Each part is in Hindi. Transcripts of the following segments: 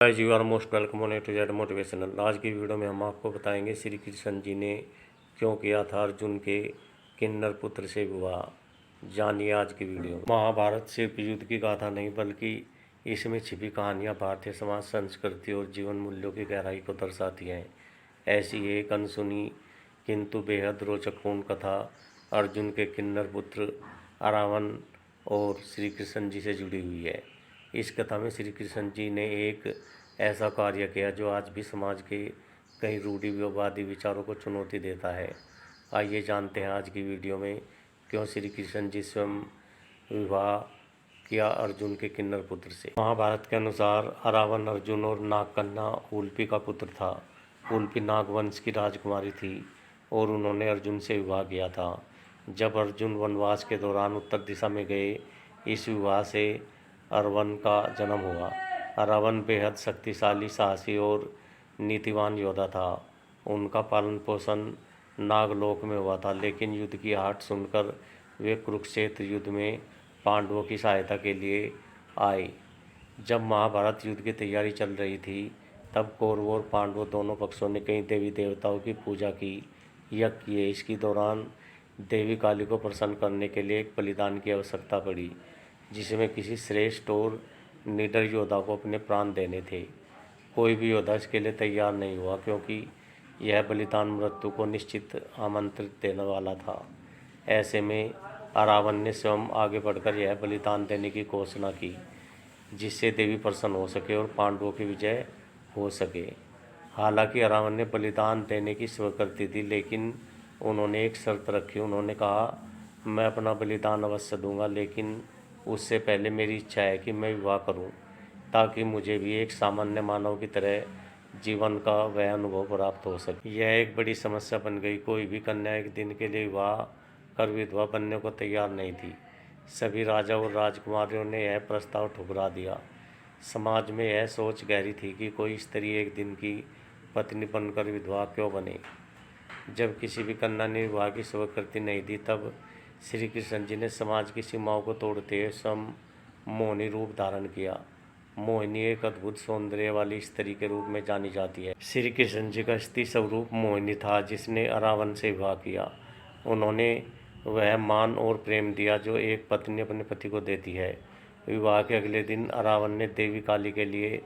Guys you are most welcome on A to Z motivational. आज की वीडियो में हम आपको बताएंगे श्री कृष्ण जी ने क्यों किया था अर्जुन के किन्नर पुत्र से विवाह। जानिए आज की वीडियो। महाभारत सिर्फ युद्ध की गाथा नहीं बल्कि इसमें छिपी कहानियाँ भारतीय समाज, संस्कृति और जीवन मूल्यों की गहराई को दर्शाती हैं। ऐसी एक अनसुनी किंतु बेहद रोचक पूर्ण कथा अर्जुन के किन्नर पुत्र अरावन और श्री कृष्ण जी से जुड़ी हुई है। इस कथा में श्री कृष्ण जी ने एक ऐसा कार्य किया जो आज भी समाज के कई रूढ़िवादी विचारों को चुनौती देता है। आइए जानते हैं आज की वीडियो में क्यों श्री कृष्ण जी स्वयं विवाह किया अर्जुन के किन्नर पुत्र से। महाभारत के अनुसार अरावन अर्जुन और नागकन्या उल्पी का पुत्र था। उल्पी नागवंश की राजकुमारी थी और उन्होंने अर्जुन से विवाह किया था। जब अर्जुन वनवास के दौरान उत्तर दिशा में गए, इस विवाह से अरवन का जन्म हुआ। अरावन बेहद शक्तिशाली, साहसी और नीतिवान योद्धा था। उनका पालन पोषण नागलोक में हुआ था, लेकिन युद्ध की आहट सुनकर वे कुरुक्षेत्र युद्ध में पांडवों की सहायता के लिए आए। जब महाभारत युद्ध की तैयारी चल रही थी, तब कौरवों और पांडवों दोनों पक्षों ने कई देवी देवताओं की पूजा की, यज्ञ किए। इसके दौरान देवी काली को प्रसन्न करने के लिए एक बलिदान की आवश्यकता पड़ी, जिसमें किसी श्रेष्ठ और निडर योद्धा को अपने प्राण देने थे। कोई भी योद्धा इसके लिए तैयार नहीं हुआ, क्योंकि यह बलिदान मृत्यु को निश्चित आमंत्रित देने वाला था। ऐसे में अरावन ने स्वयं आगे बढ़कर यह बलिदान देने की घोषणा की, जिससे देवी प्रसन्न हो सके और पांडवों की विजय हो सके। हालांकि अरावन ने बलिदान देने की स्वीकृति दी, लेकिन उन्होंने एक शर्त रखी। उन्होंने कहा, मैं अपना बलिदान अवश्य दूंगा, लेकिन उससे पहले मेरी इच्छा है कि मैं विवाह करूं, ताकि मुझे भी एक सामान्य मानव की तरह जीवन का वह अनुभव प्राप्त हो सके। यह एक बड़ी समस्या बन गई। कोई भी कन्या एक दिन के लिए विवाह कर विधवा बनने को तैयार नहीं थी। सभी राजा और राजकुमारियों ने यह प्रस्ताव ठुकरा दिया। समाज में यह सोच गहरी थी कि कोई स्त्री एक दिन की पत्नी बनकर विधवा क्यों बने। जब किसी भी कन्या ने विवाह की स्वीकृति नहीं दी, तब श्री कृष्ण जी ने समाज की सीमाओं को तोड़ते हुए स्वयं मोहिनी रूप धारण किया। मोहिनी एक अद्भुत सौंदर्य वाली स्त्री के रूप में जानी जाती है। श्री कृष्ण जी का स्त्री स्वरूप मोहिनी था, जिसने अरावन से विवाह किया। उन्होंने वह मान और प्रेम दिया जो एक पत्नी अपने पति को देती है। विवाह के अगले दिन अरावन ने देवी काली के लिए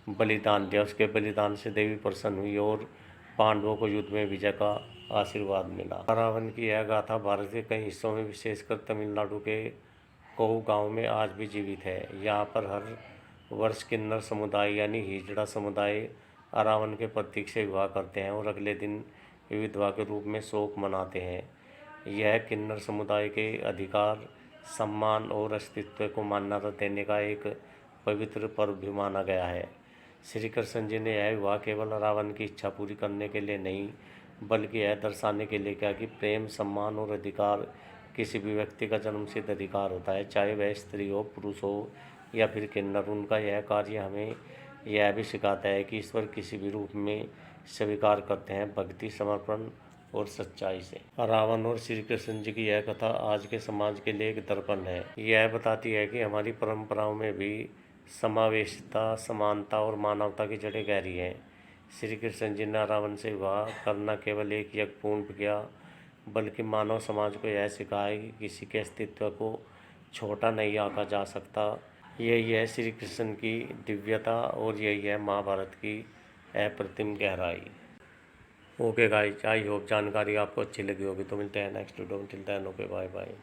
बलिदान दिया। उसके बलिदान से देवी प्रसन्न हुई और पांडवों को युद्ध में विजय का आशीर्वाद मिला। अरावन की यह गाथा भारत के कई हिस्सों में, विशेषकर तमिलनाडु के कोहू गांव में आज भी जीवित है। यहाँ पर हर वर्ष किन्नर समुदाय यानी हिजड़ा समुदाय अरावन के प्रतीक से विवाह करते हैं और अगले दिन विधवा के रूप में शोक मनाते हैं। यह किन्नर समुदाय के अधिकार, सम्मान और अस्तित्व को मान्यता देने का एक पवित्र पर्व भी माना गया है। श्री कृष्ण जी ने यह विवाह केवल अरावन की इच्छा पूरी करने के लिए नहीं, बल्कि यह दर्शाने के लिए किया कि प्रेम, सम्मान और अधिकार किसी भी व्यक्ति का जन्मसिद्ध अधिकार होता है, चाहे वह स्त्री हो, पुरुष हो या फिर किन्नर। उनका यह कार्य हमें यह भी सिखाता है कि ईश्वर किसी भी रूप में स्वीकार करते हैं, भक्ति, समर्पण और सच्चाई से। रावण और श्री कृष्ण जी की यह कथा आज के समाज के लिए एक दर्पण है। यह बताती है कि हमारी परंपराओं में भी समावेशिता, समानता और मानवता की जड़ें गहरी हैं। श्री कृष्ण जी ने रावण से विवाह करना केवल एक यज्ञपूर्ण किया, बल्कि मानव समाज को यह सिखाया कि किसी के अस्तित्व को छोटा नहीं आंका जा सकता। यही है श्री कृष्ण की दिव्यता और यही है महाभारत की अप्रतिम गहराई। ओके गाइस, आई होप जानकारी आपको अच्छी लगी होगी। तो मिलते हैं नेक्स्ट वीडियो में। Till then okay, bye bye.